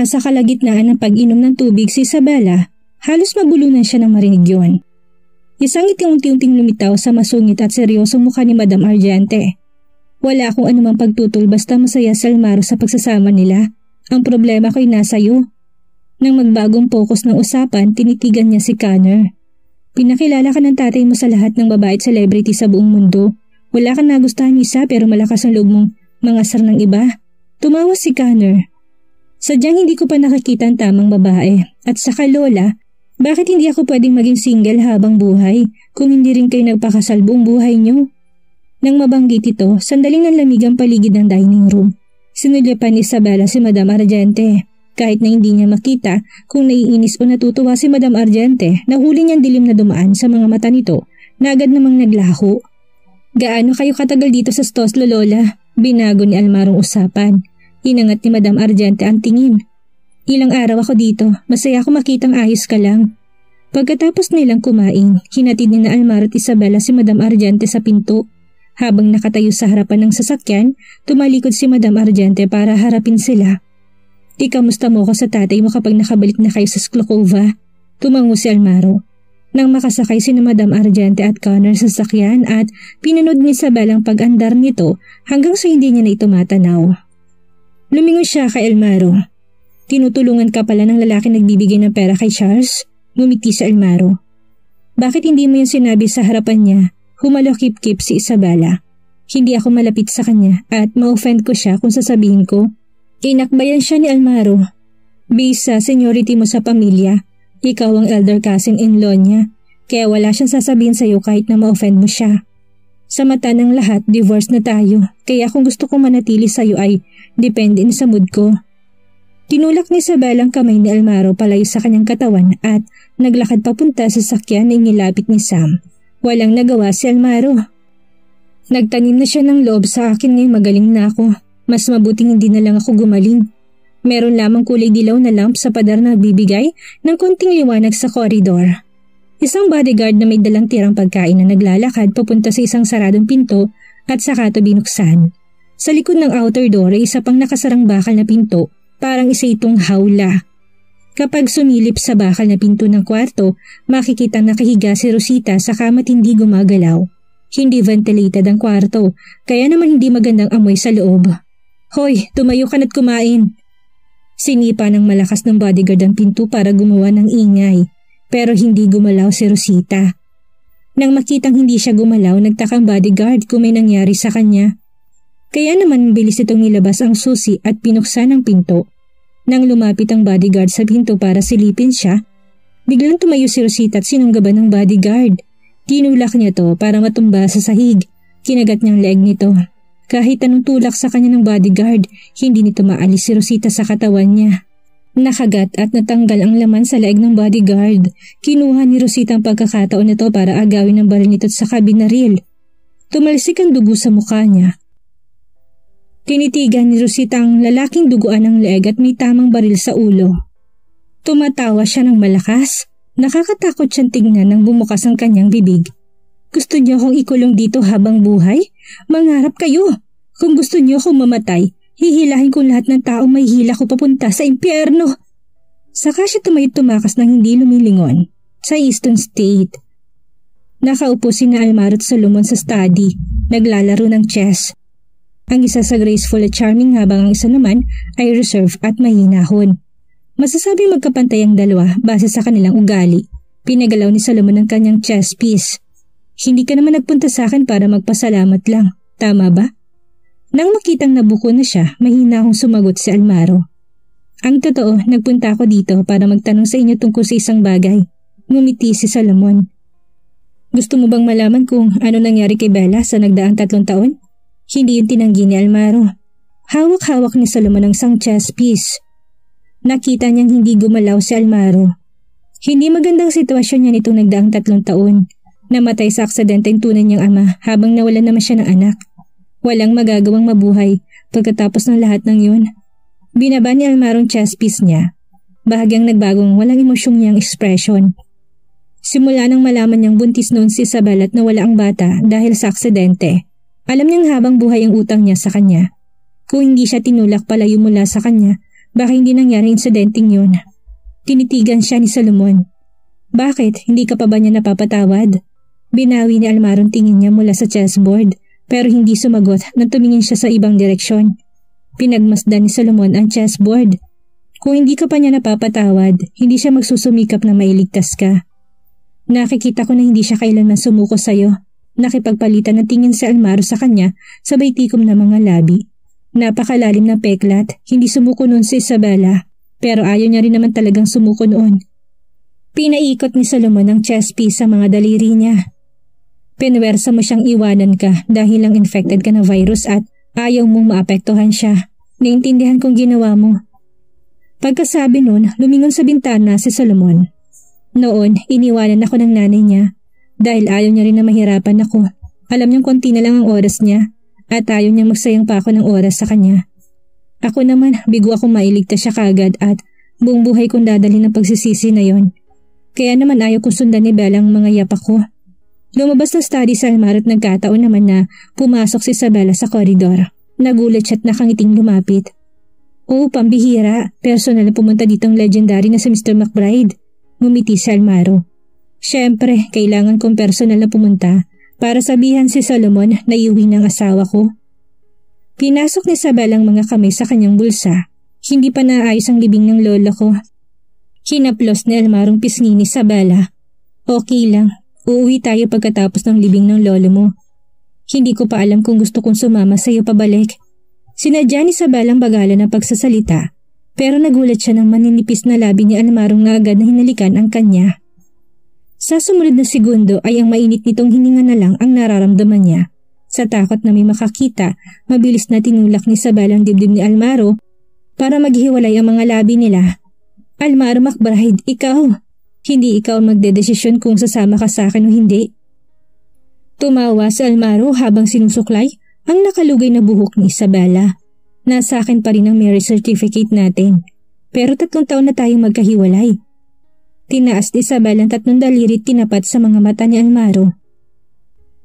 Nasa kalagitnaan ng pag-inom ng tubig si Isabela, halos mabulunan siya nang marinig yun. Isang ngiting unti-unting lumitaw sa masungit at seryosong mukha ni Madam Argente. Wala akong anumang pagtutol basta masaya si Almaro sa pagsasama nila. Ang problema ko'y nasa iyo. Nang magbagong focus ng usapan, tinitigan niya si Connor. Pinakilala ka ng tatay mo sa lahat ng babae at celebrity sa buong mundo. Wala kang nagustuhan isa pero malakas ang loob mong mangasar ng iba. Tumawa si Connor. Sadyang hindi ko pa nakakita ang tamang babae. At saka Lola, bakit hindi ako pwedeng maging single habang buhay kung hindi rin kayo nagpakasal buong buhay niyo? Nang mabanggit ito, sandaling nanlamig ang paligid ng dining room. Sinulyapan ni Isabela si Madam Argente. Kahit na hindi niya makita kung naiinis o natutuwa si Madam Argente, nahuli niyang dilim na dumaan sa mga mata nito na agad namang naglaho. Gaano kayo katagal dito sa Stoslo, Lola? Binago ni Almarong usapan. Inangat ni Madam Argente ang tingin. Ilang araw ako dito, masaya ako makitang ayos ka lang. Pagkatapos nilang kumain, hinatid ni na Almaro at Isabela si Madam Argente sa pinto. Habang nakatayo sa harapan ng sasakyan, tumalikod si Madam Argente para harapin sila. Ikamusta mo ko sa tatay mo kapag nakabalik na kayo sa Sklokova? Tumango si Almaro. Nang makasakay si Madam Argente at Connor sa sasakyan at pinanood ni Isabel ang pag-andar nito hanggang sa hindi niya na ito matanaw. Lumingon siya kay Almaro. Tinutulungan ka pala ng lalaki nagbibigay ng pera kay Charles? Ngumiti si Almaro. Bakit hindi mo yung sinabi sa harapan niya? Humalokip-kip si Isabela. Hindi ako malapit sa kanya at ma-offend ko siya kung sasabihin ko. Inakbayan siya ni Almaro. Based sa seniority mo sa pamilya, ikaw ang elder cousin-in-law niya, kaya wala siyang sasabihin sa'yo kahit na ma-offend mo siya. Sa mata ng lahat, divorce na tayo, kaya kung gusto kong manatili sa'yo ay depende sa mood ko. Tinulak ni Isabel ang kamay ni Almaro palayo sa kanyang katawan at naglakad papunta sa sakyan na inilapit ni Sam. Walang nagawa si Almaro. Nagtanim na siya ng loob sa akin ngayon magaling na ako. Mas mabuting hindi na lang ako gumaling. Meron lamang kulay dilaw na lamp sa pader na bibigay ng konting liwanag sa koridor. Isang bodyguard na may dalang tirang pagkain na naglalakad papunta sa isang saradong pinto at saka ito binuksan. Sa likod ng outer door ay isa pang nakasarang bakal na pinto, parang isa itong hawla. Kapag sumilip sa bakal na pinto ng kwarto, makikita nakahiga si Rosita sa kama't hindi gumagalaw. Hindi ventilated ang kwarto, kaya naman hindi magandang amoy sa loob. Hoy, tumayo ka na't kumain. Sinipa ng malakas ng bodyguard ang pinto para gumawa ng ingay, pero hindi gumalaw si Rosita. Nang makitang hindi siya gumalaw, nagtakang bodyguard kung may nangyari sa kanya. Kaya naman bilis itong nilabas ang susi at pinuksan ang pinto. Nang lumapit ang bodyguard sa pinto para silipin siya, biglang tumayo si Rosita at sinunggaban ng bodyguard. Tinulak niya to para matumba sa sahig. Kinagat niyang leeg nito. Kahit anong tulak sa kanya ng bodyguard, hindi nito maalis si Rosita sa katawan niya. Nakagat at natanggal ang laman sa leeg ng bodyguard. Kinuha ni Rosita ang pagkakataon nito para agawin ang baril nito sa kabinaril. Tumalsik ang dugo sa mukha niya. Tinitigan ni Rosita ang lalaking duguan ng leeg at may tamang baril sa ulo. Tumatawa siya ng malakas. Nakakatakot siyang tingnan nang bumukas ang kanyang bibig. Gusto niyo akong ikulong dito habang buhay? Mangarap kayo. Kung gusto niyo akong mamatay, hihilahin ko lahat ng taong may hila ko papunta sa impyerno. Saka siya tumakas nang hindi lumilingon. Sa Easton State. Nakaupo si Almaro at Solomon sa study, naglalaro ng chess. Ang isa sa graceful at charming habang ang isa naman ay reserved at mahinahon. Masasabi magkapantay ang dalawa base sa kanilang ugali. Pinagalaw ni Solomon ang kanyang chess piece. Hindi ka naman nagpunta sa akin para magpasalamat lang, tama ba? Nang makitang nabuko na siya, mahina akong sumagot si Almaro. Ang totoo, nagpunta ako dito para magtanong sa inyo tungkol sa isang bagay. Ngumiti si Solomon. Gusto mo bang malaman kung ano nangyari kay Bella sa nagdaang 3 taon? Hindi yung tinanggi ni Almaro. Hawak-hawak ni Solomon ang isang chess piece. Nakita niyang hindi gumalaw si Almaro. Hindi magandang sitwasyon niya nitong nagdaang 3 taon. Namatay sa aksidente ang tunay niyang ama habang nawalan naman siya ng anak. Walang magagawang mabuhay pagkatapos ng lahat ng yun. Binaba ni Almaro ang chess piece niya. Bahagyang nagbagong walang emosyong niyang ekspresyon. Simula nang malaman niyang buntis noon si Isabel at nawala ang bata dahil sa aksidente. Alam niyang habang buhay ang utang niya sa kanya. Kung hindi siya tinulak palayo mula sa kanya, Baka hindi nangyari insidenteng yun. Tinitigan siya ni Solomon. Bakit? Hindi ka pa ba niya napapatawad? Binawi ni Almaro tingin niya mula sa chessboard pero hindi sumagot nang tumingin siya sa ibang direksyon. Pinagmasdan ni Solomon ang chessboard. Kung hindi ka pa niya napapatawad, hindi siya magsusumikap na mailigtas ka. Nakikita ko na hindi siya kailanman sumuko sa'yo. Nakipagpalitan ng tingin si Almaro sa kanya sabay tikom na mga labi. Napakalalim na peklat, hindi sumuko noon si Isabela, pero ayaw niya rin naman talagang sumuko noon. Pinaikot ni Solomon ang chess piece sa mga daliri niya. Pinwersa mo siyang iwanan ka dahil lang infected ka na virus at ayaw mong maapektuhan siya. Naintindihan kong ginawa mo. Pagkasabi noon, lumingon sa bintana si Solomon. Noon, iniwanan ako ng nanay niya dahil ayaw niya rin na mahirapan ako. Alam niyang konti na lang ang oras niya at ayaw niyang magsayang pa ako ng oras sa kanya. Ako naman, bigo akong mailigtas siya kagad at buong buhay kong dadalhin ng pagsisisi na yon. Kaya naman ayaw kong sundan ni Bella ang mga yapak ko. Lumabas na study sa Almaro at nagkataon naman na pumasok si Isabela sa koridor. Nagulat siya at nakangiting lumapit. Oo, pambihira. Personal na pumunta dito ang legendary na si Mr. McBride. Ngumiti si Almaro. Siyempre, kailangan kong personal na pumunta para sabihan si Solomon na iuwi ng asawa ko. Pinasok ni Isabela ang mga kamay sa kanyang bulsa. Hindi pa naayos ang libing ng lolo ko. Hinaplos ni Almarong pisngi ni Isabela. Okay lang, uuwi tayo pagkatapos ng libing ng lolo mo. Hindi ko pa alam kung gusto kong sumama sa iyo pabalik. Sinadya ni Isabela ang bagalan ng pagsasalita, pero nagulat siya ng maninipis na labi ni Almarong na agad na hinalikan ang kanya. Sa sumunod na segundo ay ang mainit nitong hininga na lang ang nararamdaman niya. Sa takot na may makakita, mabilis na tinulak ni Isabela ang dibdib ni Almaro para maghiwalay ang mga labi nila. Almaro McBride, ikaw. Hindi ikaw ang magdedesisyon kung sasama ka sa akin o hindi. Tumawa si Almaro habang sinusuklay ang nakalugay na buhok ni Isabela. Nasa akin pa rin ang marriage certificate natin. Pero 3 taon na tayong magkahiwalay. Tinaas ni Isabela ang 3 daliri tinapat sa mga mata ni Almaro.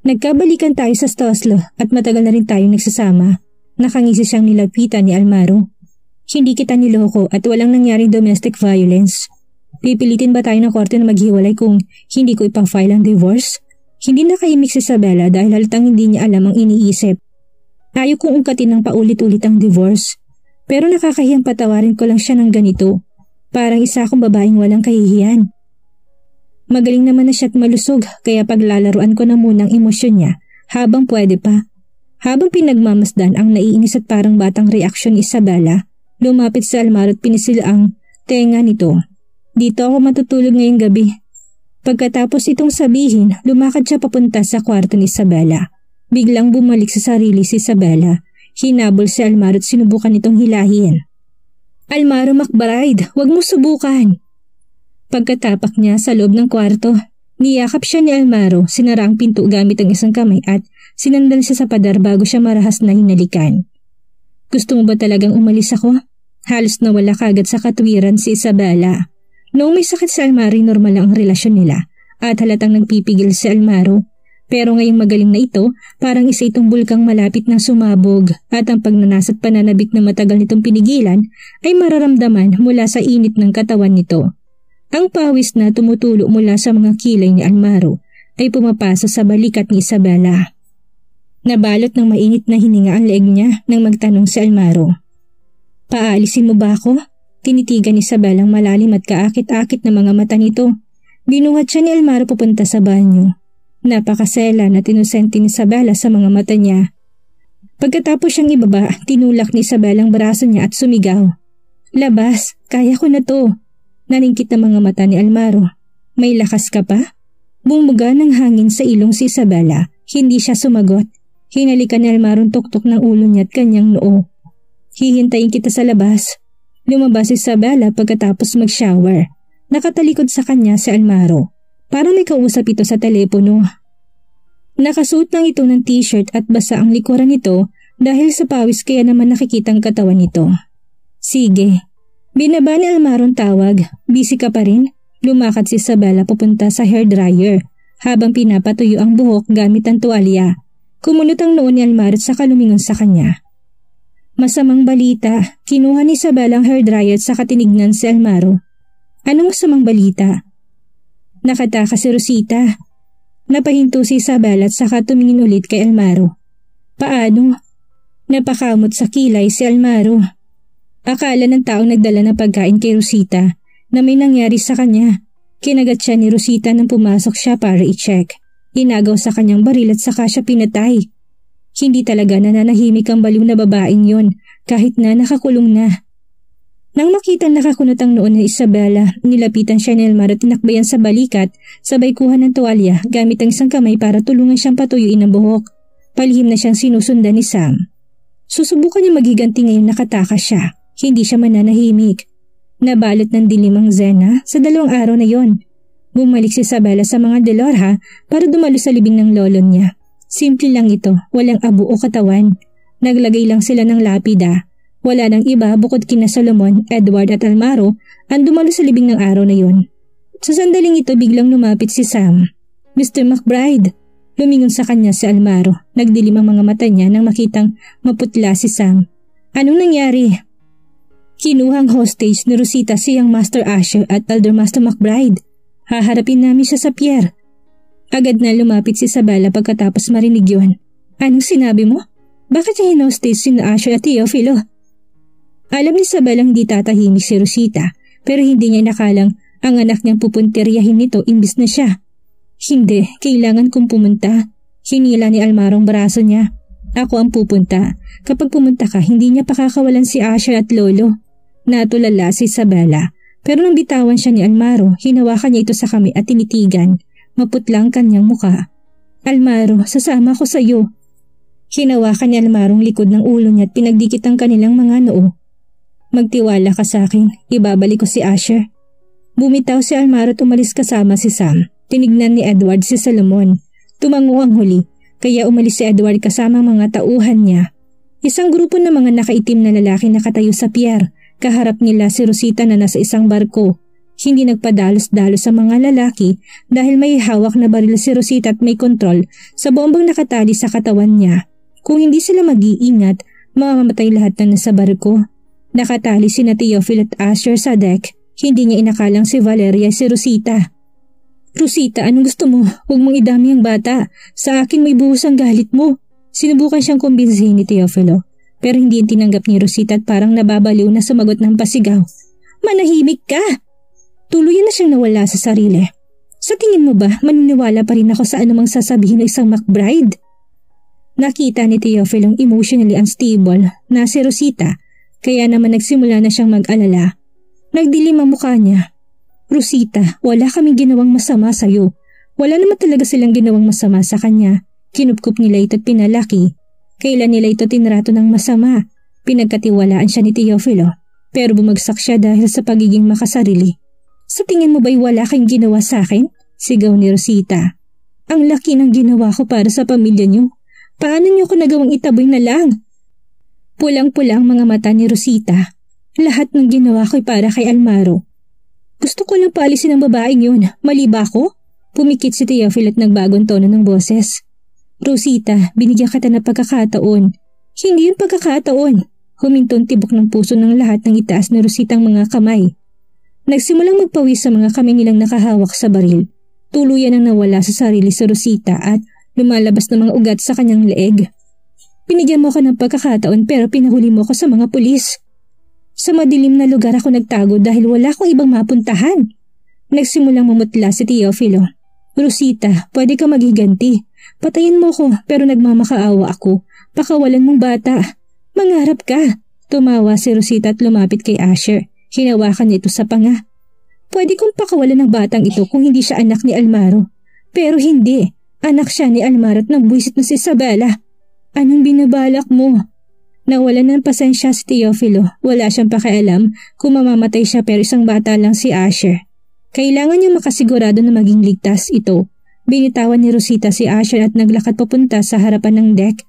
Nagkabalikan tayo sa Stoslo at matagal na rin tayong nagsasama. Nakangisi siyang nilapitan ni Almaro. Hindi kita niloko at walang nangyaring domestic violence. Pipilitin ba tayo ng korte na maghiwalay kung hindi ko ipang-file ang divorce? Hindi nakaimik si Isabela dahil halatang hindi niya alam ang iniisip. Ayaw kong ungkatin ng paulit-ulit ang divorce. Pero nakakahiyang patawarin ko lang siya ng ganito. Parang isa akong babaeng walang kahihiyan. Magaling naman na siya at malusog kaya paglalaruan ko na munang emosyon niya habang pwede pa. Habang pinagmamasdan ang naiinis at parang batang reaksyon ni Isabela, lumapit sa Almaro at pinisil ang tenga nito. Dito ako matutulog ngayong gabi. Pagkatapos itong sabihin, lumakad siya papunta sa kwarto ni Isabela. Biglang bumalik sa sarili si Isabela. Hinabol si Almaro at sinubukan itong hilahin. Almaro McBride, huwag mo subukan. Pagkatapak niya sa loob ng kwarto, niyakap siya ni Almaro, sinara ang pinto gamit ang isang kamay at sinandal siya sa pader bago siya marahas na hinalikan. Gusto mo ba talagang umalis ako? Halos nawala kagad sa katwiran si Isabela. Noong may sakit si Almaro, normal lang ang relasyon nila at halatang nagpipigil si Almaro. Pero ngayong magaling na ito, parang isa itong bulkang malapit na sumabog at ang pagnanasa at pananabik na matagal nitong pinigilan ay mararamdaman mula sa init ng katawan nito. Ang pawis na tumutulo mula sa mga kilay ni Almaro ay pumapasa sa balikat ni Isabela. Nabalot ng mainit na hininga ang leeg niya nang magtanong si Almaro. Paalisin mo ba ako? Tinitigan ni Isabela ang malalim at kaakit-akit na mga mata nito. Binuhat siya ni Almaro papunta sa banyo. Napakasela na tinusente ni Isabela sa mga mata niya. Pagkatapos siyang ibaba, tinulak ni Isabela ang braso niya at sumigaw. Labas, kaya ko na to. Naningkit na mga mata ni Almaro. May lakas ka pa? Bumuga ng hangin sa ilong si Isabela. Hindi siya sumagot. Hinalikan ni Almaro ang tuktok ng ulo niya at kanyang noo. Hihintayin kita sa labas. Lumabas si Isabela pagkatapos mag-shower. Nakatalikod sa kanya si Almaro. Parang may kausap ito sa telepono. Nakasuot lang ito ng t-shirt at basa ang likuran nito dahil sa pawis kaya naman nakikita ang katawan nito. Sige. Binaba ni Almaro ang tawag. Busy ka pa rin? Lumakad si Isabela papunta sa hairdryer habang pinapatuyo ang buhok gamit ang tuwalya. Kumunot ang noon ni Almaro at saka lumingon sa kanya. Masamang balita, kinuha ni Isabela ang hairdryer sa katinignan si Almaro. Anong masamang balita? Nakataka si Rosita. Napahinto si Isabela at saka tumingin ulit kay Almaro. Paano? Napakamot sa kilay si Almaro. Akala ng taong nagdala ng pagkain kay Rosita na may nangyari sa kanya. Kinagat siya ni Rosita nang pumasok siya para i-check. Inagaw sa kanyang baril at saka siya pinatay. Hindi talaga nananahimik ang baliw na babaeng yon kahit na nakakulong na. Nang makita nakakunot ang noon ni Isabela, nilapitan siya ni Almaro at tinakbayan sa balikat, sabay kuha ng tuwalya gamit ang isang kamay para tulungan siyang patuyuin ang buhok. Palihim na siyang sinusundan ni Sam. Susubukan niya magiganti ngayon nakatakas siya. Hindi siya mananahimik. Nabalot ng dilim ang Zena sa 2 araw na yon. Bumalik si Isabela sa mga Delorha para dumalo sa libing ng lolo niya. Simple lang ito, walang abo o katawan. Naglagay lang sila ng lapida. Wala nang iba bukod kina Solomon, Edward at Almaro ang dumalo sa libing ng araw na yon. Sa sandaling ito biglang lumapit si Sam. Mr. McBride. Lumingon sa kanya si Almaro. Nagdilim ang mga mata niya nang makitang maputla si Sam. Anong nangyari? Kinuhang hostage ni Rosita si Young Master Asher at Elder Master McBride. Haharapin namin siya sa pier. Agad na lumapit si Isabela pagkatapos marinig yun. Anong sinabi mo? Bakit niya hinostage si Asher at Teofilo? Alam ni Isabela hindi tatahimik si Rosita pero hindi niya nakalang ang anak niyang pupunteryahin nito imbis na siya. Hindi, kailangan kong pumunta. Hinila ni Almaro ang braso niya. Ako ang pupunta. Kapag pumunta ka, hindi niya pakakawalan si Asher at Lolo. Natulala si Isabela pero nang bitawan siya ni Almaro, hinawakan niya ito sa kamay at tinitigan. Maputlang kanyang muka. Almaro, sasama ko sa iyo. Hinawakan ni Almaro ang likod ng ulo niya at pinagdikit ang kanilang mga noo. Magtiwala ka sa akin, ibabalik ko si Asher. Bumitaw si Almaro at umalis kasama si Sam. Tinignan ni Edward si Solomon. Tumango ang huli, kaya umalis si Edward kasama mga tauhan niya. Isang grupo ng mga nakaitim na lalaki nakatayo sa pier. Kaharap nila si Rosita na nasa isang barko. Hindi nagpadalos-dalos sa mga lalaki dahil may hawak na baril si Rosita at may kontrol sa bombang nakatali sa katawan niya. Kung hindi sila mag-iingat, mamamatay lahat na nasa barko. Nakatali sina Teofilo at Asher sa deck. Hindi niya inakalang si Valeria si Rosita. Rosita, anong gusto mo? Huwag mong idami ang bata. Sa akin may buhos ang galit mo. Sinubukan siyang kumbinsihin ni Teofilo. Pero hindi tinanggap ni Rosita at parang nababaliw na sumagot ng pasigaw. Manahimik ka! Tuluyan na siyang nawala sa sarili. Sa tingin mo ba, maniniwala pa rin ako sa anumang sasabihin ng isang McBride? Nakita ni Teofilo ang emotionally unstable na si Rosita, kaya naman nagsimula na siyang mag-alala. Nagdilim ang mukha niya. Rosita, wala kaming ginawang masama sa'yo. Wala naman talaga silang ginawang masama sa kanya. Kinupkup nila ito at pinalaki. Kailan nila ito tinrato ng masama? Pinagkatiwalaan siya ni Teofilo, pero bumagsak siya dahil sa pagiging makasarili. Sa tingin mo ba'y wala kang ginawa sa akin? Sigaw ni Rosita. Ang laki ng ginawa ko para sa pamilya niyo. Paano niyo ko nagawang itaboy na lang? Pulang-pulang mga mata ni Rosita. Lahat ng ginawa ko'y para kay Almaro. Gusto ko lang paalisin ang babaeng yun. Mali ba ako? Pumikit si Teofilo at nagbagong tono ng boses. Rosita, binigyan kita ng pagkakataon. Hindi yung pagkakataon. Humintong tibok ng puso ng lahat ng itaas na Rosita ang mga kamay. Nagsimulang magpawis sa mga kamay nilang nakahawak sa baril. Tuluyan ang nawala sa sarili si Rosita at lumalabas ng mga ugat sa kanyang leeg. Pinigyan mo ko ng pagkakataon pero pinahuli mo ko sa mga pulis. Sa madilim na lugar ako nagtago dahil wala akong ibang mapuntahan. Nagsimulang mamutla si Teofilo. Rosita, pwede ka magiganti. Patayin mo ko pero nagmamakaawa ako. Pakawalan mong bata. Mangarap ka. Tumawa si Rosita at lumapit kay Asher. Hinawakan niya ito sa panga. Pwede kong pakawalan ng batang ito kung hindi siya anak ni Almaro. Pero hindi. Anak siya ni Almaro at nagbuisit na si Isabela. Anong binabalak mo? Nawalan ng pasensya si Teofilo. Wala siyang pakialam kung mamamatay siya pero isang bata lang si Asher. Kailangan niya makasigurado na maging ligtas ito. Binitawan ni Rosita si Asher at naglakad papunta sa harapan ng deck.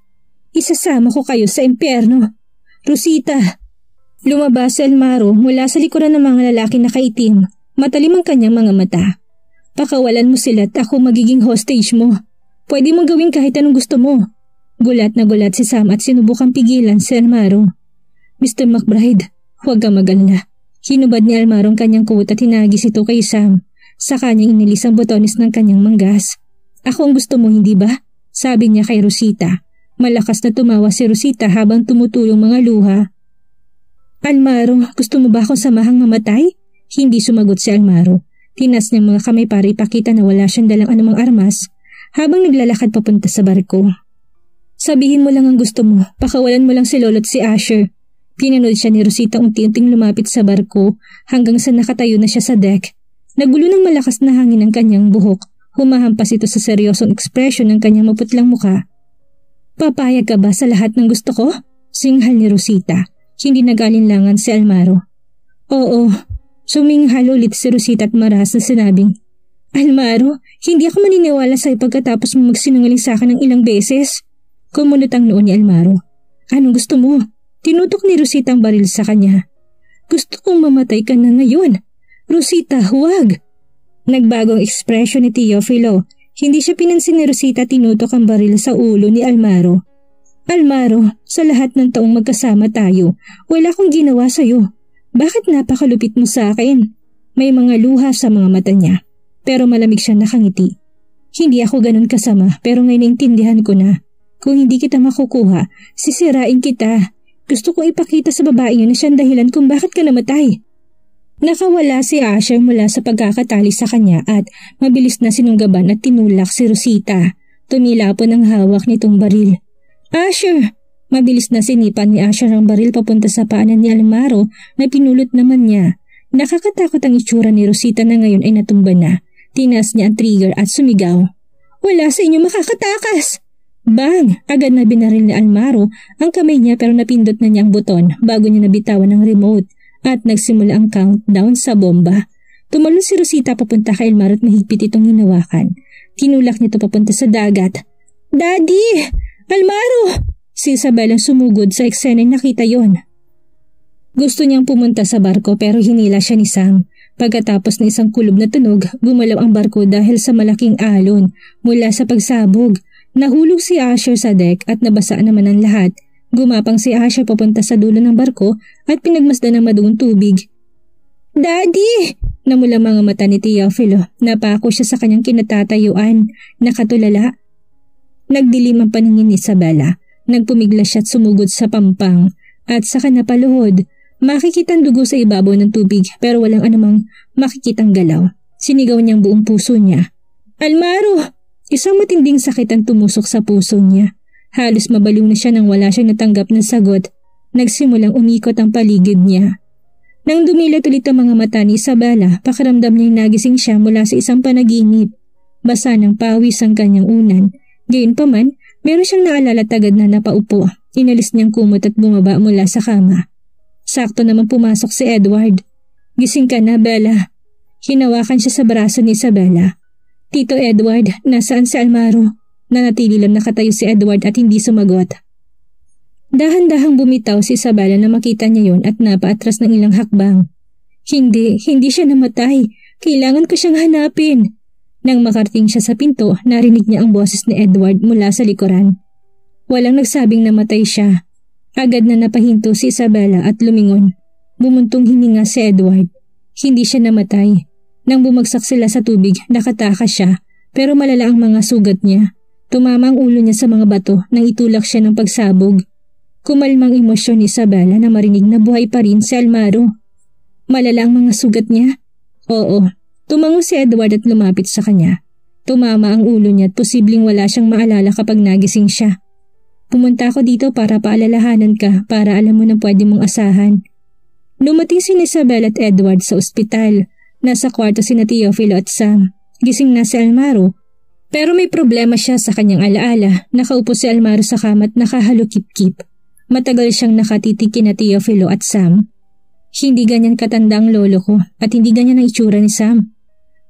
Isasama ko kayo sa impyerno. Rosita! Lumabas si Almaro mula sa likuran ng mga lalaki na kaitim. Matalim ang kanyang mga mata. Pakawalan mo sila at ako magiging hostage mo. Pwede mong gawin kahit anong gusto mo. Gulat na gulat si Sam at sinubukang pigilan si Almaro. Mr. McBride, huwag kang mag-alala. Hinubad ni Almaro ang kanyang coat at hinagis ito kay Sam. Sa kanyang inilis ang botones ng kanyang manggas. Ako ang gusto mo, hindi ba? Sabi niya kay Rosita. Malakas na tumawa si Rosita habang tumutulong mga luha. Almaro, gusto mo ba akong samahang mamatay? Hindi sumagot si Almaro. Tinas niyang mga kamay para ipakita na wala siyang dalang anumang armas habang naglalakad papunta sa barko. Sabihin mo lang ang gusto mo, pakawalan mo lang si Lolo at si Asher. Pinanood siya ni Rosita unti-unting lumapit sa barko hanggang sa nakatayo na siya sa deck. Nagulo ng malakas na hangin ang kanyang buhok. Humahampas ito sa seryosong ekspresyon ng kanyang maputlang muka. Papayag ka ba sa lahat ng gusto ko? Singhal ni Rosita. Hindi nag-alinlangan si Almaro. Oo. Suminghal ulit si Rosita at maras na sinabing, Almaro, hindi ako maniniwala sa'yo pagkatapos mo magsinungaling sa akin ng ilang beses. Kumunot ang noon ni Almaro. Anong gusto mo? Tinutok ni Rosita ang baril sa kanya. Gusto kong mamatay ka na ngayon. Rosita, huwag! Nagbagong ekspresyon ni Teofilo. Hindi siya pinansin ni Rosita, tinutok ang baril sa ulo ni Almaro. Almaro, sa lahat ng taong magkasama tayo, wala akong ginawa sa'yo. Bakit napakalupit mo sa akin? May mga luha sa mga mata niya, pero malamig siyang nakangiti. Hindi ako ganun kasama, pero ngayon naintindihan ko na. Kung hindi kita makukuha, sisirain kita. Gusto kong ipakita sa babae yun na siyang dahilan kung bakit ka namatay. Nakawala si Asher mula sa pagkakatali sa kanya at mabilis na sinunggaban at tinulak si Rosita. Tumila po ng hawak nitong baril. Asher! Mabilis na sinipan ni Asher ang baril papunta sa paanan ni Almaro na pinulot naman niya. Nakakatakot ang itsura ni Rosita na ngayon ay natumba na. Tinas niya ang trigger at sumigaw. Wala sa inyo makakatakas! Bang! Agad na binaril ni Almaro ang kamay niya pero napindot na niya ang buton bago niya nabitawan ng remote at nagsimula ang countdown sa bomba. Tumalon si Rosita papunta kay Almaro at mahigpit itong hinawakan. Tinulak niya ito papunta sa dagat. Daddy! Almaro! Si Isabel ang sumugod sa eksena nakita yon. Gusto niyang pumunta sa barko pero hinila siya ni Sam. Pagkatapos ng isang kulob na tunog, gumalaw ang barko dahil sa malaking alon mula sa pagsabog. Nahulog si Asher sa deck at nabasa naman ang lahat. Gumapang si Asher papunta sa dulo ng barko at pinagmasdan ng madungong tubig. Daddy! Namula mga mata ni Teofilo. Napako siya sa kanyang kinatatayuan. Nakatulala. Nagdilim ang paningin ni Isabela. Nagpumigla siya at sumugod sa pampang. At saka napaluhod. Makikita ang dugo sa ibabaw ng tubig pero walang anumang makikitang galaw. Sinigaw niyang buong puso niya. Almaro! Isang matinding sakit ang tumusok sa puso niya. Halos mabaliw na siya nang wala siyang natanggap na sagot. Nagsimulang umikot ang paligid niya. Nang dumilat ulit ang mga mata ni Isabela, pakiramdam niya'y nagising siya mula sa isang panaginip. Basa ng pawis ang kanyang unan. Gayunpaman, meron siyang naalala tagad na napaupo. Inalis niyang kumot at bumaba mula sa kama. Sakto naman pumasok si Edward. Gising ka na, Bella. Hinawakan siya sa braso ni Isabela. Tito Edward, nasaan si Almaro? Nanatili lang nakatayo si Edward at hindi sumagot. Dahan-dahang bumitaw si Isabela na makita niya yon at napaatras ng ilang hakbang. Hindi siya namatay. Kailangan ko siyang hanapin. Nang makarating siya sa pinto, narinig niya ang boses ni Edward mula sa likuran. Walang nagsabing namatay siya. Agad na napahinto si Isabela at lumingon. Bumuntong hininga si Edward. Hindi siya namatay. Nang bumagsak sila sa tubig, nakatakas siya, pero malala ang mga sugat niya. Tumama ang ulo niya sa mga bato nang itulak siya ng pagsabog. Kumalmang emosyon ni Isabela na marinig na buhay pa rin si Almaro. Malala ang mga sugat niya? Oo. Tumango si Edward at lumapit sa kanya. Tumama ang ulo niya at posibleng wala siyang maalala kapag nagising siya. Pumunta ako dito para paalalahanan ka para alam mo na pwede mong asahan. Dumating si Isabel at Edward sa ospital. Nasa kwarto si Teofilo at Sam. Gising na si Almaro. Pero may problema siya sa kanyang alaala. Nakaupo si Almaro sa kama at nakahalukip-kip. Matagal siyang nakatitig kina Teofilo at Sam. Hindi ganyan katanda ang lolo ko at hindi ganyan ang itsura ni Sam.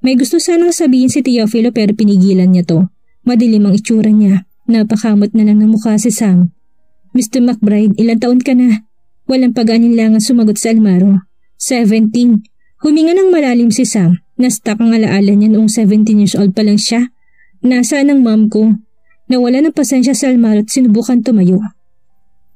May gusto sanang sabihin si Teofilo pero pinigilan niya to. Madilim ang itsura niya. Napakamot na lang ng mukha si Sam. Mr. McBride, ilang taon ka na? Walang pag-aninlangan sumagot si Almaro. 17. Huminga ng malalim si Sam. Na-stuck ang alaala niya noong 17 years old pa lang siya. Nasaan ang mom ko? Nawala ng pasensya si Almaro at sinubukan tumayo.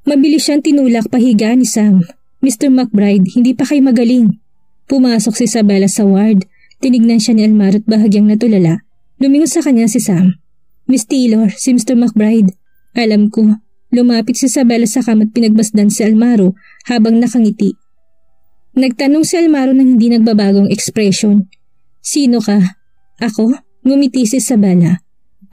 Mabilis siyang tinulak pahiga ni Sam. Mr. McBride, hindi pa kayo magaling. Pumasok si Isabela sa ward. Tinignan siya ni Almaro at bahagyang natulala. Lumingon sa kanya si Sam. Miss Taylor, si Mr. McBride. Alam ko. Lumapit si Isabela sa kama at pinagbasdan si Almaro habang nakangiti. Nagtanong si Almaro ng hindi nagbabagong ekspresyon. Sino ka? Ako? Ngumiti si Isabela.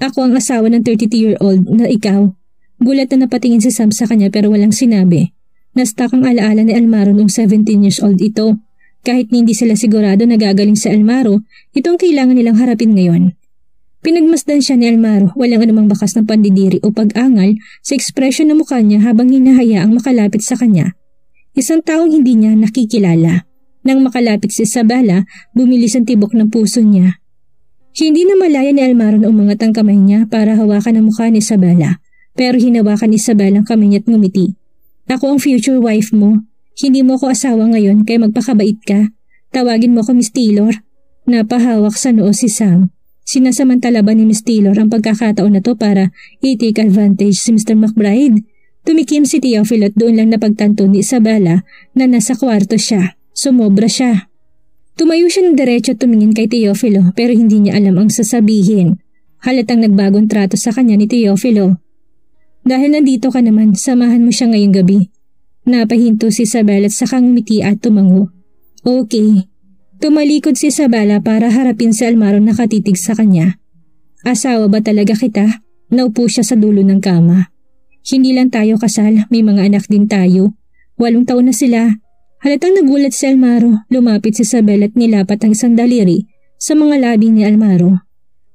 Ako ang asawa ng 32-year-old na ikaw. Gulat na napatingin si Sam sa kanya pero walang sinabi. Nastak ang alaala ni Almaro noong 17 years old ito. Kahit hindi sila sigurado na gagaling sa Almaro, itong kailangan nilang harapin ngayon. Pinagmasdan siya ni Almaro, walang anumang bakas ng pandidiri o pag-angal sa ekspresyon ng mukha niya habang hinahayaang makalapit sa kanya. Isang taong hindi niya nakikilala. Nang makalapit si Isabela, bumilis ang tibok ng puso niya. Hindi na malaya ni Almaro na umangat ang kamay niya para hawakan ang mukha ni Isabela. Pero hinawakan ni Isabela ang kamay niya at ngumiti. Ako ang future wife mo. Hindi mo ako asawa ngayon kaya magpakabait ka. Tawagin mo ako Miss Taylor. Napahawak sa noo si Sam. Sinasamantala ba ni Miss Taylor ang pagkakataon na to para i-take advantage si Mr. McBride? Tumikim si Teofilo at doon lang napagtanto ni Isabela na nasa kwarto siya. Sumobra siya. Tumayo siya ng diretso at tumingin kay Teofilo pero hindi niya alam ang sasabihin. Halatang nagbagong trato sa kanya ni Teofilo. Dahil nandito ka naman, samahan mo siya ngayong gabi. Napahinto si Isabela at saka ngumiti at tumango. Okay. Tumalikod si Isabela para harapin si Almaro na nakatitig sa kanya. Asawa ba talaga kita? Naupo siya sa dulo ng kama. Hindi lang tayo kasal, may mga anak din tayo. 8 taon na sila. Halatang nagulat si Almaro, lumapit si Isabela at nilapat ang isang daliri sa mga labi ni Almaro.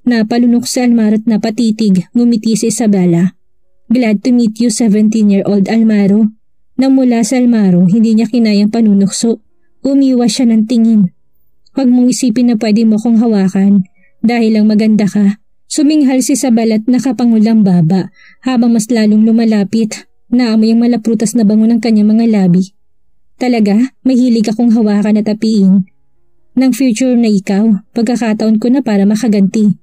Napalunok si Almaro at napatitig, ngumiti si Isabela. Glad to meet you, 17-year-old Almaro. Nang mula sa Almaro, hindi niya kinayang panunukso. Umiwas siya ng tingin. Huwag mong isipin na pwede mo kong hawakan. Dahil lang maganda ka. Suminghal si Isabela at nakapangulang baba habang mas lalong lumalapit. Naamoy ang malaprutas na bango ng kanyang mga labi. Talaga, mahilig akong hawakan at apiin. Nang future na ikaw, pagkakataon ko na para makaganti.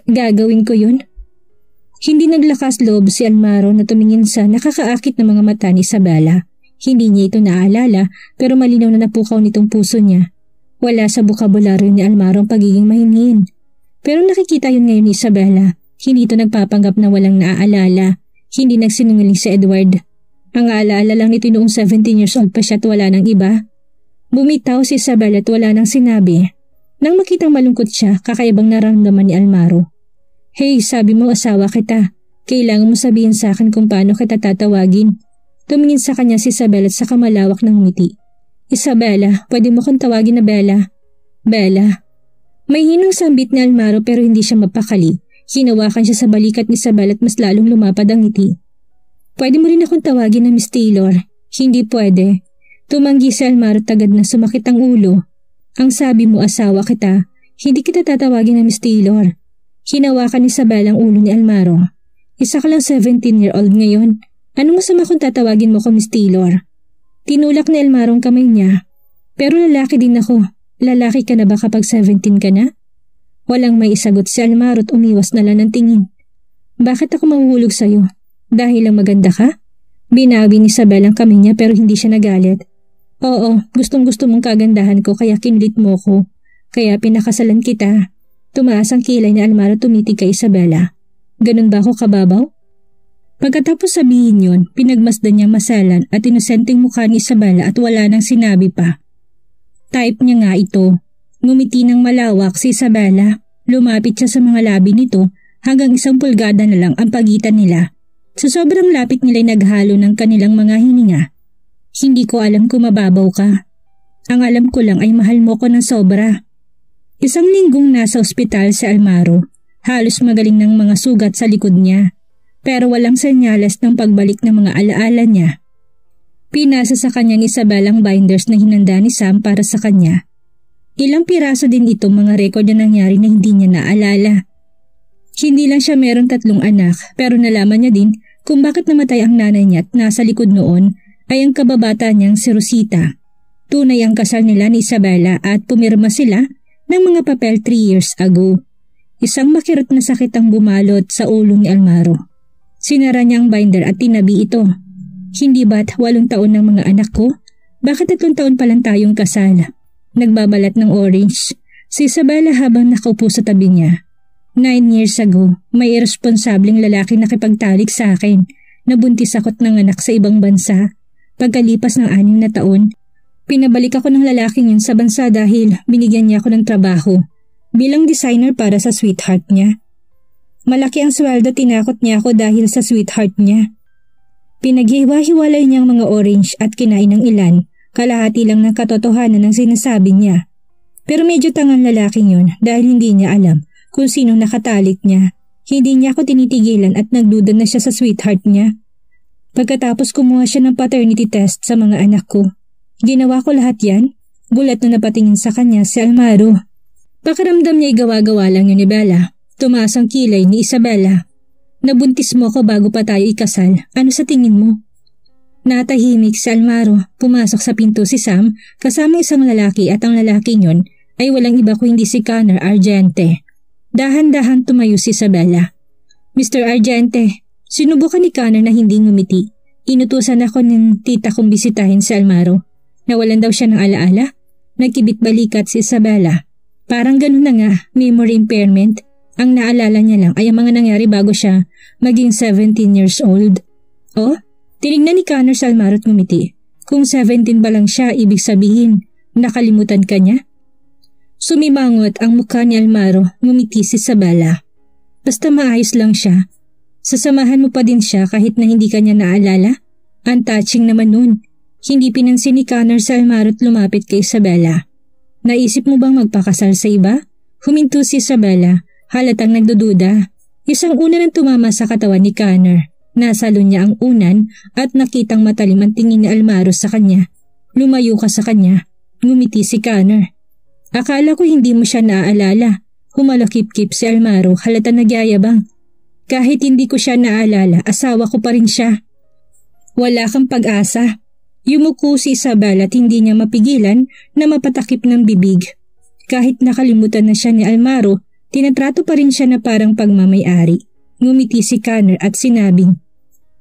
Gagawin ko yun? Hindi naglakas loob si Almaro na tumingin sa nakakaakit na mga mata ni Isabela. Hindi niya ito naaalala pero malinaw na napukaw nitong puso niya. Wala sa bukabularyo ni Almaro ang pagiging mahinhin. Pero nakikita yun ngayon ni Isabela. Hindi ito nagpapanggap na walang naaalala. Hindi nagsinungaling si Edward. Ang aalaala lang nito noong 17 years old pa siya at wala ng iba. Bumitaw si Isabela at wala nang sinabi. Nang makitang malungkot siya, kakaibang nararamdaman ni Almaro. Hey, sabi mo asawa kita. Kailangan mo sabihin sa akin kung paano kita tatawagin. Tumingin sa kanya si Isabela at saka malawak ng ngumiti. Isabela, pwede mo kong tawagin na Bella. Bella. May hinang sambit ni Almaro pero hindi siya mapakali. Hinawakan siya sa balikat ni Isabela at mas lalong lumapad ang ngiti. Pwede mo rin akong tawagin na Miss Taylor. Hindi pwede. Tumanggi si Almaro tagad na sumakit ang ulo. Ang sabi mo asawa kita, hindi kita tatawagin na Miss Taylor. Hinawakan ni Isabela ang ulo ni Almaro. Isa ka lang 17-year-old ngayon. Anong masama kung tatawagin mo ko Miss Taylor? Tinulak ni Almaro ang kamay niya. Pero lalaki din ako. Lalaki ka na ba kapag 17 ka na? Walang may isagot si Almaro at umiwas na lang ng tingin. Bakit ako mahuhulog sa'yo? Dahil lang maganda ka? Binawi ni Isabela ang kamay niya pero hindi siya nagalit. Oo, gustong-gusto mong kagandahan ko kaya kinlit mo ko. Kaya pinakasalan kita. Tumaas ang kilay ni Almaro tumitig kay Isabela. Ganun ba ako kababaw? Pagkatapos sabihin yun, pinagmasdan niyang masalan at inosenteng mukha ni Isabela at wala nang sinabi pa. Type niya nga ito. Ngumiti ng malawak si Isabela. Lumapit siya sa mga labi nito hanggang 1 pulgada na lang ang pagitan nila. Sa sobrang lapit nila'y naghalo ng kanilang mga hininga. Hindi ko alam kung mababaw ka. Ang alam ko lang ay mahal mo ko ng sobra. 1 linggong nasa ospital si Almaro. Halos magaling ng mga sugat sa likod niya. Pero walang senyales ng pagbalik ng mga alaala niya. Pinasa sa kanyang Isabela ang binders na hinanda ni Sam para sa kanya. Ilang piraso din itong mga record na nangyari na hindi niya naalala. Hindi lang siya meron 3 anak pero nalaman niya din kung bakit namatay ang nanay niya at nasa likod noon ay ang kababata niyang si Rosita. Tunay ang kasal nila ni Isabela at pumirma sila ng mga papel 3 years ago. Isang makirot na sakit ang bumalot sa ulo ni Almaro. Sinara niya ang binder at tinabi ito. Hindi ba't 8 taon ng mga anak ko? Bakit 3 taon pa lang tayong kasal? Nagbabalat ng orange si Isabela habang nakaupo sa tabi niya. 9 years ago, may irresponsableng lalaki nakipagtalik sa akin. Nabuntis ako't ng anak sa ibang bansa. Pagkalipas ng 6 na taon, pinabalik ako ng lalaking yun sa bansa dahil binigyan niya ako ng trabaho bilang designer para sa sweetheart niya. Malaki ang sweldo, tinakot niya ako dahil sa sweetheart niya. Pinaghiwa-hiwalay niya ang mga orange at kinain ng ilan, kalahati lang ng katotohanan ng sinasabi niya. Pero medyo tangang lalaking yun dahil hindi niya alam kung sinong nakatalik niya. Hindi niya ako tinitigilan at nagduda na siya sa sweetheart niya. Pagkatapos kumuha siya ng paternity test sa mga anak ko. Ginawa ko lahat yan. Gulat na napatingin sa kanya si Almaro. Pakiramdam niya'y gawa-gawa lang yun ni Bella. Tumaas ang kilay ni Isabela. Nabuntis mo ko bago pa tayo ikasal. Ano sa tingin mo? Natahimik si Almaro. Pumasok sa pinto si Sam kasama isang lalaki at ang lalaking yun ay walang iba kundi si Connor Argente. Dahan-dahan tumayo si Isabela. Mr. Argente, sinubukan ni Connor na hindi ngumiti. Inutusan ako ng tita kong bisitahin si Almaro. Nawalan daw siya ng alaala. Nagkibit balikat si Isabela. Parang ganun na nga, memory impairment. Ang naalala niya lang ay ang mga nangyari bago siya maging 17 years old. Oh, tinignan ni Connor si Almaro at ngumiti. Kung 17 ba lang siya, ibig sabihin, nakalimutan ka niya? Sumimangot ang mukha ni Almaro, ngumiti si Isabela. Basta maayos lang siya. Sasamahan mo pa din siya kahit na hindi ka niya naalala? Ang touching naman nun. Hindi pinansin ni Connor si Almaro at lumapit kay Isabela. Naisip mo bang magpakasal sa iba? Huminto si Isabela, halatang nagdududa. Isang unan ang tumama sa katawan ni Connor. Nasalon niya ang unan at nakitang matalim ang tingin ni Almaro sa kanya. Lumayo ka sa kanya. Ngumiti si Connor. Akala ko hindi mo siya naaalala. Humalakip-kip si Almaro, halata nagyayabang. Kahit hindi ko siya naaalala, asawa ko pa rin siya. Wala kang pag-asa. Yumuko si Isabela at hindi niya mapigilan na mapatakip ng bibig. Kahit nakalimutan na siya ni Almaro, tinatrato pa rin siya na parang pagmamay-ari. Ngumiti si Connor at sinabing,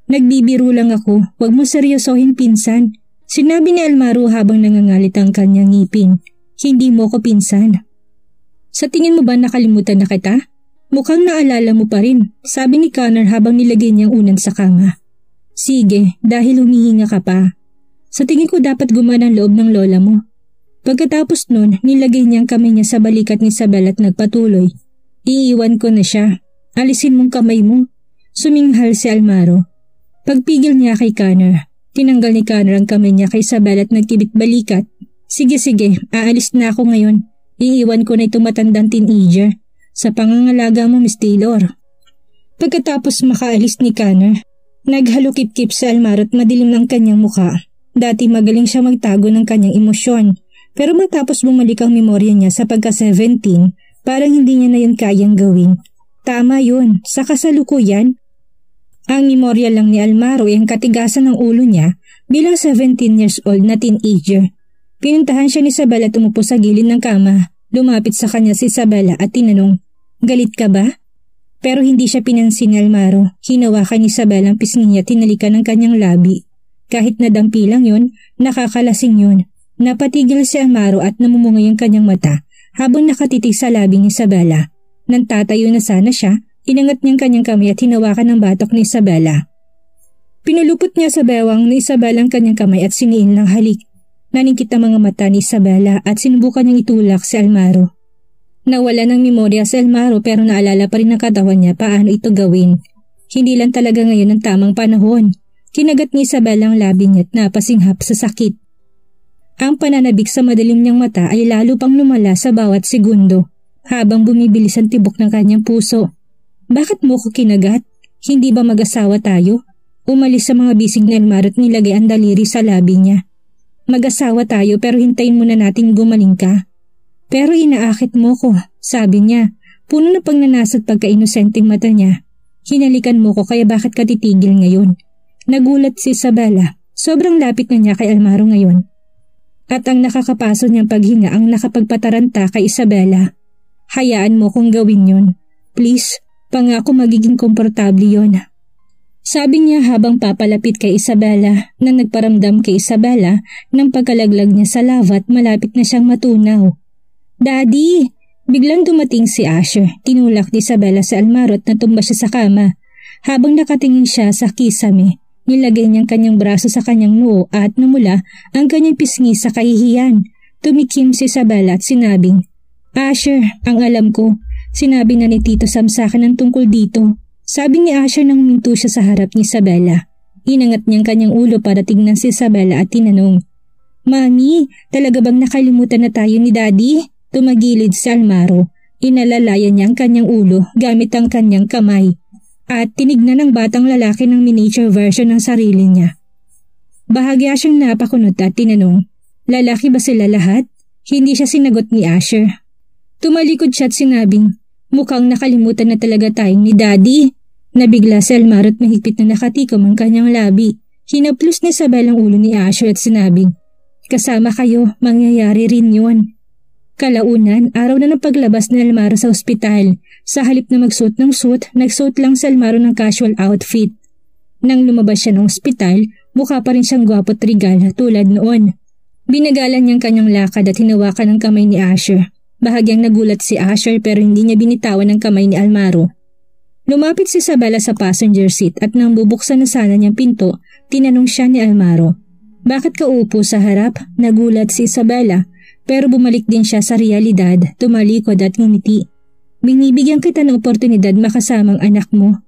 nagbibiro lang ako, huwag mo seryosohin pinsan. Sinabi ni Almaro habang nangangalit ang kanyang ngipin. Hindi mo ko pinsan. Sa tingin mo ba nakalimutan na kita? Mukhang naalala mo pa rin, sabi ni Connor habang nilagay niyang unan sa kama. Sige, dahil humihinga ka pa. Sa tingin ko dapat gumana ang loob ng lola mo. Pagkatapos nun, nilagay niyang kamay niya sa balikat ni Isabela at nagpatuloy. Iiwan ko na siya. Alisin mong kamay mo. Suminghal si Almaro. Pagpigil niya kay Connor, tinanggal ni Connor ang kamay niya kay Isabela at nagkibit balikat. Sige, aalis na ako ngayon. Iiwan ko na itong matandang teenager. Sa pangangalaga mo, Miss Taylor. Pagkatapos makaalis ni Connor, naghalukip-kip si Almaro at madilim ang kanyang mukha. Dati magaling siya magtago ng kanyang emosyon, pero matapos bumalik ang memorya niya sa pagka-17, parang hindi niya na yun kayang gawin. Tama yun, sa kasalukuyan. Ang memorya lang ni Almaro ay ang katigasan ng ulo niya bilang 17 years old na teenager. Pinuntahan siya ni Isabela at umupo sa gilid ng kama. Lumapit sa kanya si Isabela at tinanong, galit ka ba? Pero hindi siya pinansin ni Almaro. Hinawakan ni Isabela ang pisngi niya at tinalikan ng kanyang labi. Kahit nadampi lang yun, nakakalasing yun. Napatigil si Almaro at namumungay ang kanyang mata habang nakatitig sa labi ni Isabela. Nang tatayo na sana siya, inangat niyang kanyang kamay at hinawakan ng batok ni Isabela. Pinulupot niya sa bewang ni Isabela ang kanyang kamay at siniin ng halik. Naningkit ang mga mata ni Isabela at sinubukan niyang itulak si Almaro. Nawala ng memorya si Almaro pero naalala pa rin ng katawan niya paano ito gawin. Hindi lang talaga ngayon ang tamang panahon. Kinagat ni Isabela ang labi niya at napasinghap sa sakit. Ang pananabik sa madilim niyang mata ay lalo pang lumala sa bawat segundo habang bumibilis ang tibok ng kanyang puso. Bakit mo ko kinagat? Hindi ba mag-asawa tayo? Umalis sa mga bisig na Almaro at nilagay ang daliri sa labi niya. Mag-asawa tayo pero hintayin muna nating gumaling ka. Pero inaakit mo ko, sabi niya. Puno na pagnanasat pagka-inosenteng mata niya. Hinalikan mo ko kaya bakit ka titigil ngayon? Nagulat si Isabela. Sobrang lapit na niya kay Almaro ngayon. At ang nakakapaso niyang paghinga ang nakapagpataranta kay Isabela. Hayaan mo kong gawin yon. Please, pangako magiging komportable yon. Sabi niya habang papalapit kay Isabela na nagparamdam kay Isabela ng pagkalaglag niya sa lava at malapit na siyang matunaw. Daddy! Biglang dumating si Asher. Tinulak ni Isabela sa almaro at natumba siya sa kama. Habang nakatingin siya sa kisame, nilagay niyang kanyang braso sa kanyang noo at namula ang kanyang pisngi sa kahihiyan. Tumikim si Isabela at sinabing, Asher, ang alam ko, sinabi na ni Tito Sam sa akin ang tungkol dito. Sabi ni Asher nang huminto siya sa harap ni Isabela. Inangat niyang kanyang ulo para tignan si Isabela at tinanong, Mami, talaga bang nakalimutan na tayo ni Daddy? Tumagilid si Almaro. Inalalayan niya ang kanyang ulo gamit ang kanyang kamay. At tinignan ng batang lalaki ng miniature version ng sarili niya. Bahagya siyang napakunot at tinanong, lalaki ba sila lahat? Hindi siya sinagot ni Asher. Tumalikod siya at sinabing, mukhang nakalimutan na talaga tayong ni Daddy. Nabigla si Almaro at mahigpit na nakatikom ang kanyang labi. Hinaplos ni Isabel ang ulo ni Asher at sinabing, kasama kayo, mangyayari rin yun. Kalaunan, araw na ng paglabas ni Almaro sa ospital. Sa halip na magsuot ng suit, nagsuot lang si Almaro ng casual outfit. Nang lumabas siya ng ospital, mukha pa rin siyang gwapo at regal tulad noon. Binagalan niyang kanyang lakad at hinawakan ang kamay ni Asher. Bahagyang nagulat si Asher pero hindi niya binitawan ang kamay ni Almaro. Lumapit si Isabela sa passenger seat at nang bubuksan na sana niyang pinto, tinanong siya ni Almaro. Bakit ka upo sa harap? Nagulat si Isabela. Pero bumalik din siya sa realidad, tumalikod at ngumiti. Binibigyan kita ng oportunidad makasamang anak mo.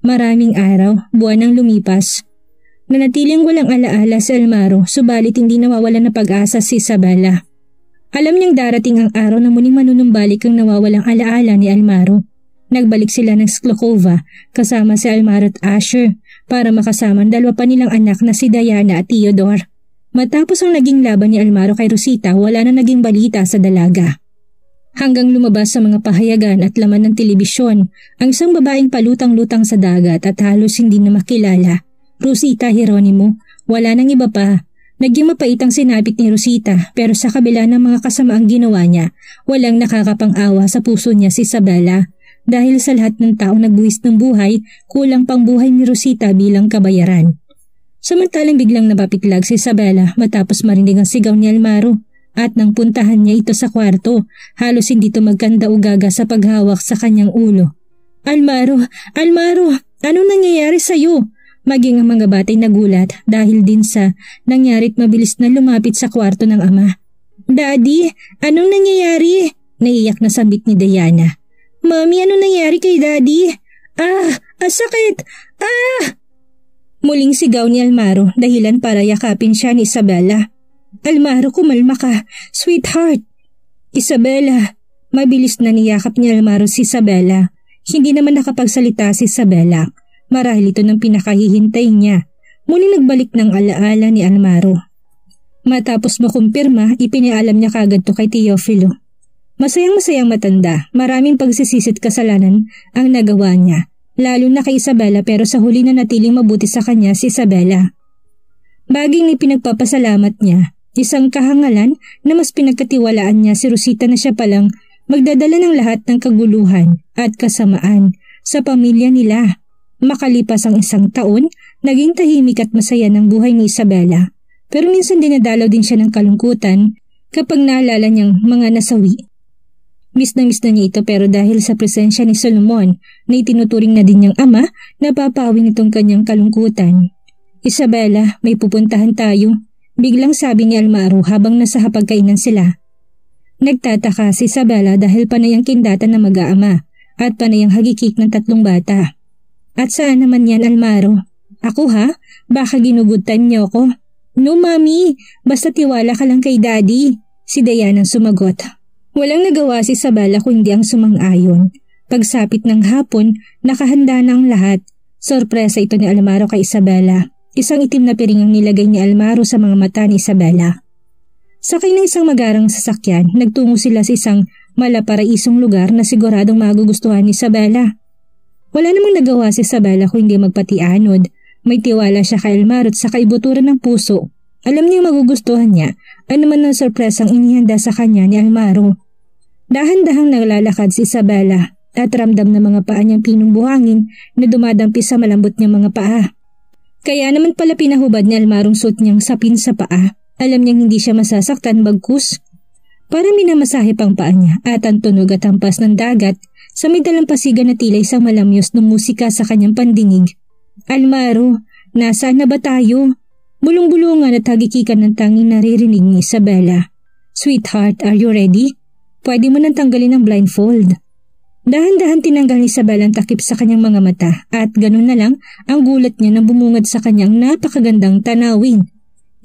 Maraming araw, buwan ang lumipas. Nanatiling walang alaala si Almaro, subalit hindi nawawalan ng pag-asa si Isabela. Alam niyang darating ang araw na muling manunumbalik ang nawawalang alaala ni Almaro. Nagbalik sila ng Sklokova kasama si Almaro at Asher para makasama ang dalawa pa nilang anak na si Diana at Theodore. Matapos ang naging laban ni Almaro kay Rosita, wala na naging balita sa dalaga. Hanggang lumabas sa mga pahayagan at laman ng telebisyon, ang isang babaeng palutang-lutang sa dagat at halos hindi na makilala. Rosita Geronimo, wala nang iba pa. Naging mapait ang sinapit ni Rosita pero sa kabila ng mga kasamaang ginawa niya, walang nakakapang-awa sa puso niya si Isabela. Dahil sa lahat ng taong nagbuwis ng buhay, kulang pang buhay ni Rosita bilang kabayaran. Samantalang biglang napapitlag si Isabela matapos marinig ang sigaw ni Almaro at nang puntahan niya ito sa kwarto, halos hindi ito magkanda o gaga sa paghawak sa kanyang ulo. Almaro! Almaro! Anong nangyayari sa'yo? Maging ang mga batay nagulat dahil din sa nangyarit mabilis na lumapit sa kwarto ng ama. Daddy! Anong nangyayari? Naiyak na sambit ni Diana. Mami, anong nangyayari kay Daddy? Sakit! Muling sigaw ni Almaro dahilan para yakapin siya ni Isabela. Almaro, kumalma ka. Sweetheart. Isabela. Mabilis na niyakap ni Almaro si Isabela. Hindi naman nakapagsalita si Isabela. Marahil ito ng pinakahihintay niya. Muling nagbalik ng alaala ni Almaro. Matapos makumpirma, ipinaalam niya kagad to kay Teofilo. Masayang-masayang matanda. Maraming pagsisisit kasalanan ang nagawa niya. Lalo na kay Isabela pero sa huli na natiling mabuti sa kanya si Isabela. Baging ni pinagpapasalamat niya, isang kahangalan na mas pinagkatiwalaan niya si Rosita na siya palang magdadala ng lahat ng kaguluhan at kasamaan sa pamilya nila. Makalipas ang isang taon, naging tahimik at masaya ng buhay ni Isabela. Pero minsan dinadalaw din siya ng kalungkutan kapag naalala niyang mga nasawi. Miss na niya ito pero dahil sa presensya ni Solomon na itinuturing na din niyang ama, napapawing itong kanyang kalungkutan. Isabela, may pupuntahan tayo. Biglang sabi ni Almaro habang nasa hapagkainan sila. Nagtataka si Isabela dahil panay ang kindatan na mag-aama at panay ang hagikik ng 3 bata. At saan naman yan, Almaro? Ako ha? Baka ginugutan niyo ko? No, Mami. Basta tiwala ka lang kay Daddy. Si Diana sumagot. Walang nagawa si Isabela kundi ang sumang-ayon. Pagsapit ng hapon, nakahanda na ang lahat. Sorpresa ito ni Almaro kay Isabela. Isang itim na piring ang nilagay ni Almaro sa mga mata ni Isabela. Sakay ng isang magarang sasakyan, nagtungo sila sa isang malaparaisong lugar na siguradong magugustuhan ni Isabela. Wala namang nagawa si Isabela kundi magpatianod. May tiwala siya kay Almaro at sa kaibuturan ng puso. Alam niyang magugustuhan niya, ano man ang sorpresang inihanda sa kanya ni Almaro. Dahan-dahang naglalakad si Isabela. at ramdam na mga paa niyang pinumbuhangin na dumadampi sa malambot niyang mga paa. Kaya naman pala pinahubad ni Almarong suot niyang sapin sa paa. Alam niyang hindi siya masasaktan bagkus. Para minamasahe pang paa niya at ang tunog at hampas ng dagat sa may dalampasigan na tila isang malamyos ng musika sa kanyang pandinig. Almaro, nasaan na ba tayo? Bulong-bulungan at hagikikan ng tanging naririnig ni Isabela. Sweetheart, are you ready? Pwede mo nang tanggalin ang blindfold. Dahan-dahan tinanggal ni Isabela ang takip sa kanyang mga mata at ganun na lang ang gulat niya na bumungad sa kanyang napakagandang tanawin.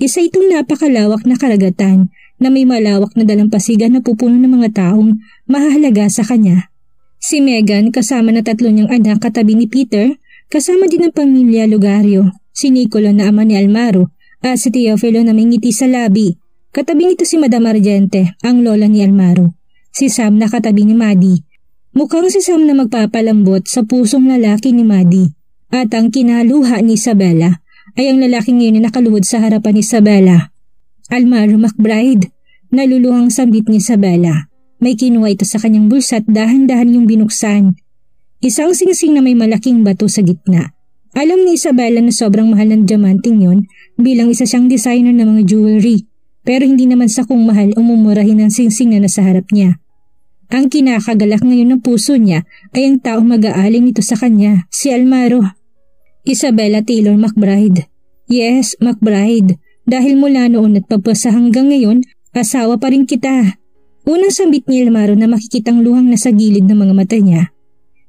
Isa itong napakalawak na karagatan na may malawak na dalampasigan na pupuno ng mga taong mahahalaga sa kanya. Si Megan kasama na 3 niyang anak katabi ni Peter, kasama din ang pamilya Lugario, si Nicolo na ama ni Almaro at si Teofilo na may ngiti sa labi. Katabi nito si Madam Argente, ang lola ni Almaro. Si Sam na katabi ni Maddie. Mukhang si Sam na magpapalambot sa pusong lalaki ni Maddie. At ang kinaluha ni Isabela ay ang lalaki ngayon na nakaluhod sa harapan ni Isabela. Almaro McBride, naluluhang sambit ni Isabela. May kinuha ito sa kanyang bulsa at dahan-dahan yung binuksan. Isang singsing na may malaking bato sa gitna. Alam ni Isabela na sobrang mahal ng diamanting yon bilang isa siyang designer ng mga jewelry. Pero hindi naman sa kung mahal o mumurahin ang singsing na nasa harap niya. Ang kinakagalak ngayon ng puso niya ay ang taong mag-aaling nito sa kanya, si Almaro. Isabela Taylor McBride. Yes, McBride. Dahil mula noon at papasa hanggang ngayon, asawa pa rin kita. Unang sambit ni Almaro na makikitang luhang nasa gilid ng mga mata niya.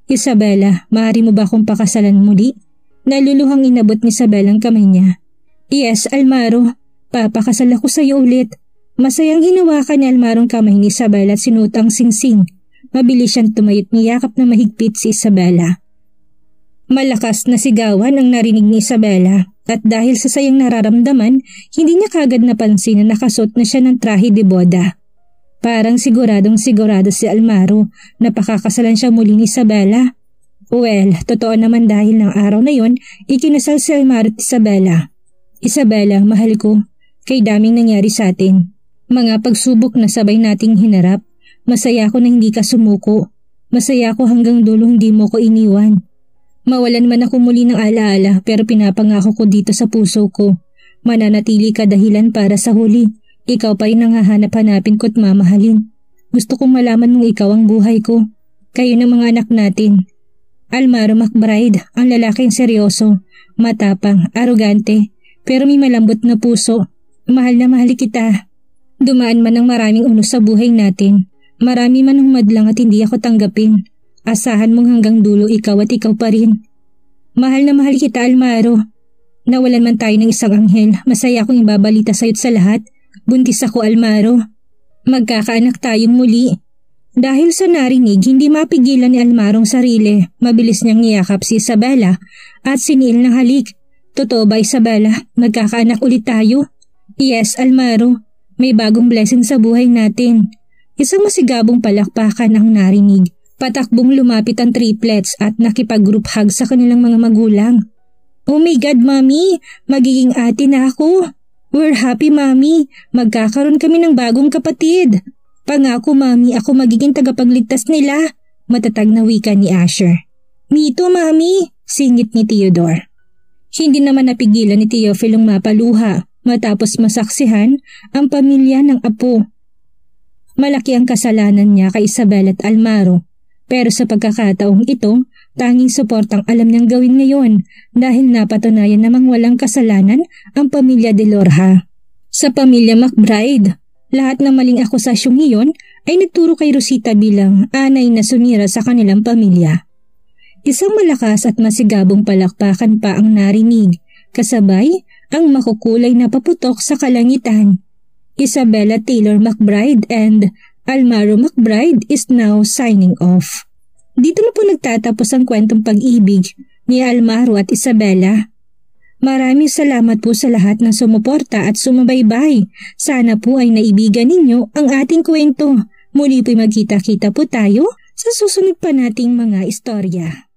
Isabela, maaari mo ba akong pakasalan muli? Naluluhang inabot ni Isabela ang kamay niya. Yes, Almaro. Papakasal ako sa iyo ulit. Masayang hinawakan ni Almaro ang kamay ni Isabela at sinuot ang singsing. Mabilis siyang tumayot niyakap na mahigpit si Isabela. Malakas na sigawan ang narinig ni Isabela at dahil sa sayang nararamdaman, hindi niya kagad napansin na nakasuot na siya ng trahe de boda. Parang siguradong sigurado si Almaro na pakakasalan siya muli ni Isabela. Well, totoo naman dahil ng araw na yon, ikinasal si Almaro at Isabela. Isabela, mahal ko, kay daming nangyari sa atin. Mga pagsubok na sabay nating hinarap, masaya ko na hindi ka sumuko. Masaya ko hanggang dulo hindi mo ko iniwan. Mawalan man ako muli ng alaala pero pinapangako ko dito sa puso ko. Mananatili ka dahilan para sa huli. Ikaw pa rin ang hahanap-hanapin ko at mamahalin. Gusto kong malaman mong ikaw ang buhay ko. Kayo ng mga anak natin. Almaro McBride, ang lalaking seryoso, matapang, arogante, pero may malambot na puso. Mahal na mahal kita. Dumaan man ang maraming unos sa buhay natin. Marami man humadlang at hindi ako tanggapin. Asahan mong hanggang dulo ikaw at ikaw pa rin. Mahal na mahal kita, Almaro. Nawalan man tayo ng isang anghel, masaya akong ibabalita sa'yo't sa lahat. Buntis ako, Almaro. Magkakaanak tayong muli. Dahil sa narinig, hindi mapigilan ni Almaro ang sarili. Mabilis niyang niyakap si Isabela at siniil ng halik. Totoo ba, Isabela? Magkakaanak ulit tayo? Yes, Almaro. May bagong blessing sa buhay natin. Isang masigabong palakpakan ang narinig. Patakbong lumapit ang triplets at nakipag-group hug sa kanilang mga magulang. Oh my God, Mami! Magiging ate na ako! We're happy, Mami. Magkakaroon kami ng bagong kapatid. Pangako, Mami, ako magiging tagapagligtas nila. Matatag na wika ni Asher. Mito, Mami, singit ni Theodore. Hindi naman napigilan ni Teofilong mapaluha matapos masaksihan ang pamilya ng apo. Malaki ang kasalanan niya kay Isabel at Almaro. Pero sa pagkakataong ito, tanging suportang alam niyang gawin ngayon dahil napatunayan namang walang kasalanan ang pamilya de Lorha. Sa pamilya McBride, lahat ng maling akusasyong iyon ay nagturo kay Rosita bilang anay na sumira sa kanilang pamilya. Isang malakas at masigabong palakpakan pa ang narinig, kasabay ang makukulay na paputok sa kalangitan. Isabela Taylor McBride and Almaro McBride is now signing off. Dito na po nagtatapos ang kwentong pag-ibig ni Almaro at Isabela. Maraming salamat po sa lahat ng sumuporta at sumabaybay. Sana po ay naibigan ninyo ang ating kwento. Muli po'y magkita-kita po tayo sa susunod pa nating mga istorya.